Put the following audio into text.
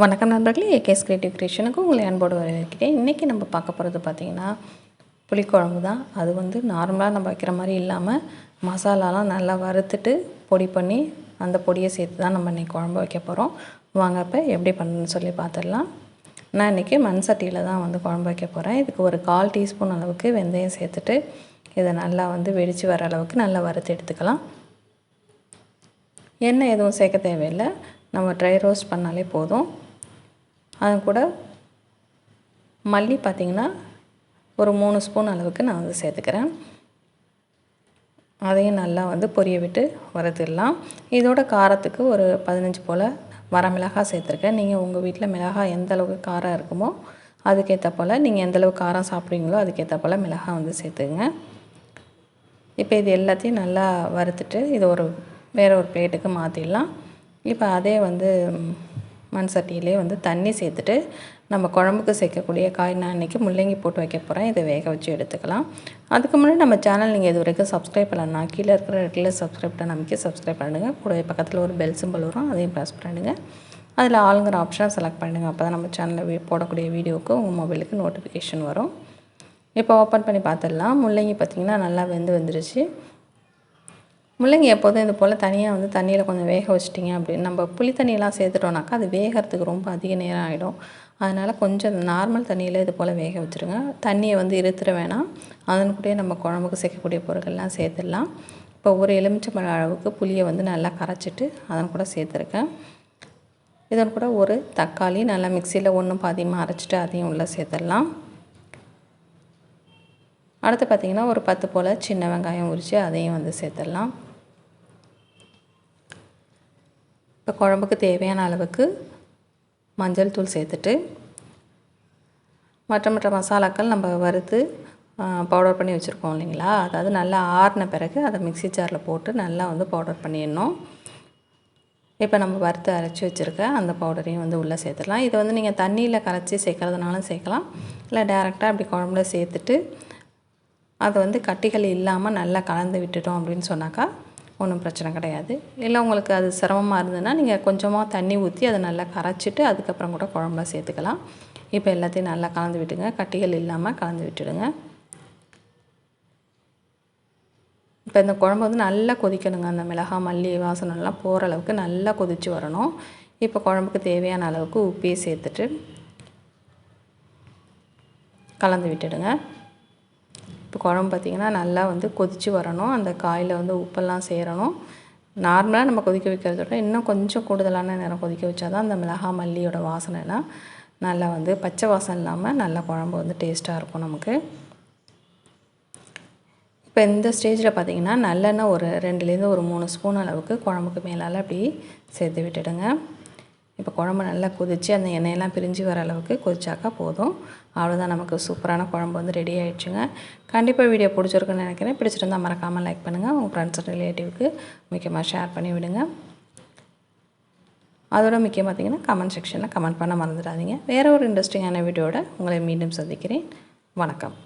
வணக்கம் நண்பர்களே, AKS creative கிரியேஷனுக்கு உங்களை அன்போடு வரவேற்கிறேன். இன்றைக்கி நம்ம பார்க்க போகிறது பார்த்திங்கன்னா புளிக்குழம்பு தான். அது நார்மலாக நம்ம வைக்கிற மாதிரி இல்லாமல் மசாலாலாம் நல்லா வறுத்துட்டு பொடி பண்ணி அந்த பொடியை சேர்த்து தான் நம்ம இன்றைக்கி குழம்பு வைக்க போகிறோம். வாங்க இப்போ எப்படி பண்ணணும்னு சொல்லி பார்த்துடலாம். நான் இன்றைக்கி மண் சட்டியில் தான் குழம்பு வைக்க போகிறேன். இதுக்கு ஒரு 1/4 டீஸ்பூன் அளவுக்கு வெந்தயம் சேர்த்துட்டு இதை நல்லா வெடித்து வர அளவுக்கு நல்லா வறுத்து எடுத்துக்கலாம். எண்ணெய் எதுவும் சேர்க்க தேவையில்லை, நம்ம ட்ரை ரோஸ்ட் பண்ணாலே போதும். அது கூட மல்லி பார்த்திங்கன்னா ஒரு 3 ஸ்பூன் அளவுக்கு நான் சேர்த்துக்கிறேன். அதையும் நல்லா பொரிய விட்டு வறுத்துடலாம். இதோட காரத்துக்கு ஒரு 15 போல் வரமிளகாய் சேர்த்துருக்கேன். நீங்கள் உங்கள் வீட்டில் மிளகாய் எந்த அளவுக்கு காரம் இருக்குமோ அதுக்கேற்ற போல், நீங்கள் எந்தளவுக்கு காரம் சாப்பிடுவீங்களோ அதுக்கேற்ற போல் மிளகாய் சேர்த்துங்க. இப்போ இது எல்லாத்தையும் நல்லா வறுத்துட்டு இது வேறு ஒரு பிளேட்டுக்கு மாற்றிடலாம். இப்போ அதே மண் சட்டியிலே தண்ணி சேர்த்துட்டு நம்ம குழம்புக்கு சேர்க்கக்கூடிய காய், நான் இன்றைக்கி முள்ளங்கி போட்டு வைக்க போகிறேன். இதை வேக வச்சு எடுத்துக்கலாம். அதுக்கு முன்னாடி நம்ம சேனல் நீங்கள் இது வரைக்கும் சப்ஸ்கிரைப் பண்ணலன்னா கீழே இருக்கிற ரெட்டில் சப்ஸ்கிரைப் பண்ண நமக்கு சப்ஸ்கிரைப் பண்ணுங்கள். கூடவே பக்கத்தில் ஒரு பெல் சிம்பிள் வரும், அதையும் ப்ரெஸ் பண்ணுங்கள். அதில் ஆளுங்கிற ஆப்ஷனை செலக்ட் பண்ணுங்கள். அப்போ தான் நம்ம சேனலில் போடக்கூடிய வீடியோவுக்கு உங்கள் மொபைலுக்கு நோட்டிஃபிகேஷன் வரும். இப்போ ஓப்பன் பண்ணி பார்த்துடலாம். முள்ளங்கி பார்த்திங்கன்னா நல்லா வெந்துருச்சு. முள்ளங்கி எப்போதும் இது போல் தனியாக தண்ணியில் கொஞ்சம் வேக வச்சிட்டிங்க அப்படின்னு, நம்ம புளி தண்ணியெல்லாம் சேர்த்துட்டோம்னாக்கா அது வேகிறதுக்கு ரொம்ப அதிக நேரம் ஆகிடும். அதனால் கொஞ்சம் நார்மல் தண்ணியில் இது போல் வேக வச்சுருங்க. தண்ணியை இருத்துற வேணாம். அதன் கூடயே நம்ம குழம்புக்கு சேர்க்கக்கூடிய பொருட்கள்லாம் சேர்த்துடலாம். இப்போ ஒரு எலுமிச்சம்பழம் அளவுக்கு புளியை நல்லா கரைச்சிட்டு அதன் கூட சேர்த்துருக்கேன். இதன் கூட ஒரு தக்காளி நல்லா மிக்சியில் ஒன்றும் பாதியமாக அரைச்சிட்டு அதையும் உள்ளே சேர்த்துடலாம். அடுத்து பார்த்திங்கன்னா ஒரு 10 போல் சின்ன வெங்காயம் உரித்து அதையும் சேர்த்துடலாம். இப்போ குழம்புக்கு தேவையான அளவுக்கு மஞ்சள் தூள் சேர்த்துட்டு மற்ற மசாலாக்கள் நம்ம வறுத்து பவுடர் பண்ணி வச்சுருக்கோம் இல்லைங்களா, அதாவது நல்லா ஆறின பிறகு அதை மிக்ஸி ஜாரில் போட்டு நல்லா பவுடர் பண்ணிடணும். இப்போ நம்ம வறுத்து அரைச்சி வச்சுருக்க அந்த பவுடரையும் உள்ளே சேர்த்துடலாம். இதை நீங்கள் தண்ணியில் கரைச்சி சேர்க்குறதுனாலும் சேர்க்கலாம், இல்லை டேரெக்டாக அப்படி குழம்புல சேர்த்துட்டு அதை கட்டிகள் இல்லாமல் நல்லா கலந்து விட்டுட்டோம் அப்படின்னு சொன்னாக்கா ஒன்றும் பிரச்சனை கிடையாது. இல்லை உங்களுக்கு அது சிரமமாக இருந்ததுன்னா நீங்கள் கொஞ்சமாக தண்ணி ஊற்றி அதை நல்லா கரைச்சிட்டு அதுக்கப்புறம் கூட குழம்புல சேர்த்துக்கலாம். இப்போ எல்லாத்தையும் நல்லா கலந்து விட்டுங்க, கட்டிகள் இல்லாமல் கலந்து விட்டுடுங்க. இப்போ இந்த குழம்பு நல்லா கொதிக்கணுங்க. அந்த மிளகாய் மல்லி வாசனைலாம் போகிற அளவுக்கு நல்லா கொதித்து வரணும். இப்போ குழம்புக்கு தேவையான அளவுக்கு உப்பையும் சேர்த்துட்டு கலந்து விட்டுடுங்க. இப்போ குழம்பு பார்த்திங்கன்னா நல்லா கொதித்து வரணும். அந்த காயில் உப்பெல்லாம் சேரணும். நார்மலாக நம்ம கொதிக்க வைக்கிறத விட இன்னும் கொஞ்சம் கூடுதலான நேரம் கொதிக்க வச்சா தான் அந்த மிளகாய் மல்லியோட வாசனைலாம் நல்லா பச்சை வாசனை இல்லாமல் நல்லா குழம்பு டேஸ்ட்டாக இருக்கும் நமக்கு. இப்போ இந்த ஸ்டேஜில் பார்த்திங்கன்னா நல்லெண்ணெய் ஒரு 2லேருந்து ஒரு 3 ஸ்பூன் அளவுக்கு குழம்புக்கு மேலால் அப்படி சேர்த்து விட்டுடுங்க. இப்போ குழம்பு நல்லா கொதித்து அந்த எண்ணெயெல்லாம் பிரிஞ்சு வர அளவுக்கு கொதிச்சாக்கா போதும். அவ்வளோதான், நமக்கு சூப்பரான குழம்பு ரெடி ஆகிடுச்சுங்க. கண்டிப்பாக வீடியோ பிடிச்சிருக்குன்னு நினைக்கிறேன். பிடிச்சிருந்தால் மறக்காமல் லைக் பண்ணுங்கள். உங்கள் ஃப்ரெண்ட்ஸ் ரிலேட்டிவ்க்கு முக்கியமாக ஷேர் பண்ணி விடுங்க. அதோட முக்கியம் பார்த்திங்கன்னா கமெண்ட் செக்ஷனில் கமெண்ட் பண்ண மறந்துடாதீங்க. வேறு ஒரு இன்ட்ரெஸ்டிங்கான வீடியோட உங்களை மீண்டும் சந்திக்கிறேன். வணக்கம்.